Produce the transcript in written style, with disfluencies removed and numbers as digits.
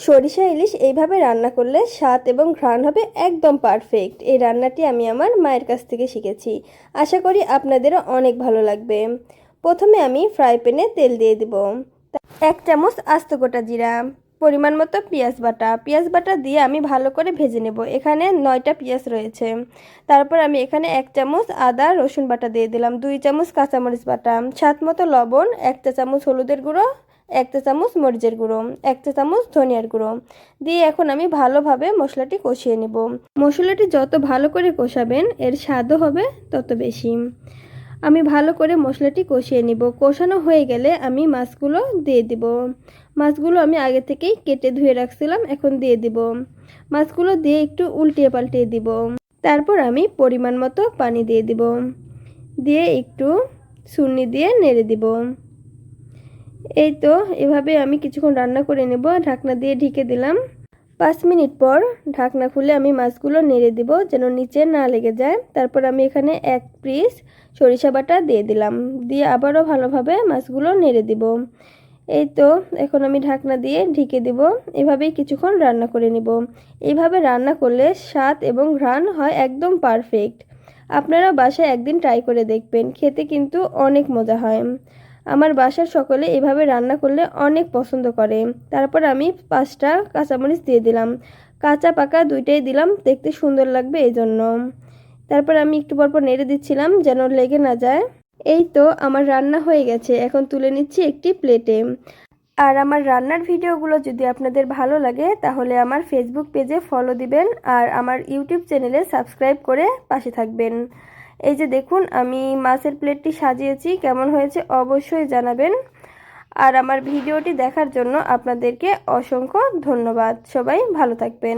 সরিষা ইলিশ এইভাবে রান্না করলে স্বাদ এবং ঘ্রাণ হবে একদম পারফেক্ট। এই রান্নাটি আমি আমার মায়ের কাছ থেকে শিখেছি। আশা করি আপনাদেরও অনেক ভালো লাগবে। প্রথমে আমি ফ্রাই প্যানে তেল দিয়ে দেব। 1 চামচ আস্ত গোটা জিরা, পরিমাণ মতো পেঁয়াজ বাটা দিয়ে আমি ভালো করে ভেজে নেব। এখানে 9টা পেঁয়াজ রয়েছে। তারপর আমি এখানে 1 চামচ আদা রসুন বাটা দিয়ে দিলাম, 2 চামচ কাঁচামরিচ বাটা, স্বাদ মতো লবণ, 1 চা চামচ হলুদের গুঁড়ো, 1 চা চামচ মরিচের গুঁড়ো, 1 চা চামচ ধনিয়ার গুঁড়ো দিয়ে এখন আমি ভালোভাবে মশলাটি কষিয়ে নেব। মশলাটি যত ভালো করে কষাবেন এর স্বাদও হবে তত বেশি। আমি ভালো করে মশলাটি কষিয়ে নিব। কষানো হয়ে গেলে আমি মাছগুলো দিয়ে দিব। মাছগুলো আমি আগে থেকেই কেটে ধুয়ে রাখছিলাম, এখন দিয়ে দিব। মাছগুলো দিয়ে একটু উল্টিয়ে পাল্টিয়ে দিব। তারপর আমি পরিমাণ মতো পানি দিয়ে দিব, দিয়ে একটু ছুরি দিয়ে নেড়ে দিব। এই তো এভাবে আমি কিছুক্ষণ রান্না করে নেব। ঢাকনা দিয়ে ঢেকে দিলাম। 5 মিনিট পর ঢাকনা খুলে আমি মাছগুলো নেড়ে দিব যেন নিচে না লেগে যায়। তারপর আমি এখানে 1 পিস সরিষা বাটা দিয়ে দিলাম, দিয়ে আবারও ভালোভাবে মাছগুলো নেড়ে দিব। এই তো এখন আমি ঢাকনা দিয়ে ঢেকে দিব। এভাবেই কিছুক্ষণ রান্না করে নিব। এইভাবে রান্না করলে স্বাদ এবং ঘ্রাণ হয় একদম পারফেক্ট। আপনারা বাসায় একদিন ট্রাই করে দেখবেন, খেতে কিন্তু অনেক মজা হয়। আমার বাসার সকলে এভাবে রান্না করলে অনেক পছন্দ করে। তারপর আমি 5টা কাঁচামরিচ দিয়ে দিলাম, কাঁচা পাকা দুইটাই দিলাম, দেখতে সুন্দর লাগবে এই জন্য। তারপর আমি একটু পরপর নেড়ে দিচ্ছিলাম যেন লেগে না যায়। এই তো আমার রান্না হয়ে গেছে, এখন তুলে নিচ্ছি একটি প্লেটে। আর আমার রান্নার ভিডিওগুলো যদি আপনাদের ভালো লাগে তাহলে আমার ফেসবুক পেজে ফলো দিবেন আর আমার ইউটিউব চ্যানেলে সাবস্ক্রাইব করে পাশে থাকবেন। এই যে দেখুন আমি মাছের প্লেটটি সাজিয়েছি, কেমন হয়েছে অবশ্যই জানাবেন। আর আমার ভিডিওটি দেখার জন্য আপনাদেরকে অসংখ্য ধন্যবাদ। সবাই ভালো থাকবেন।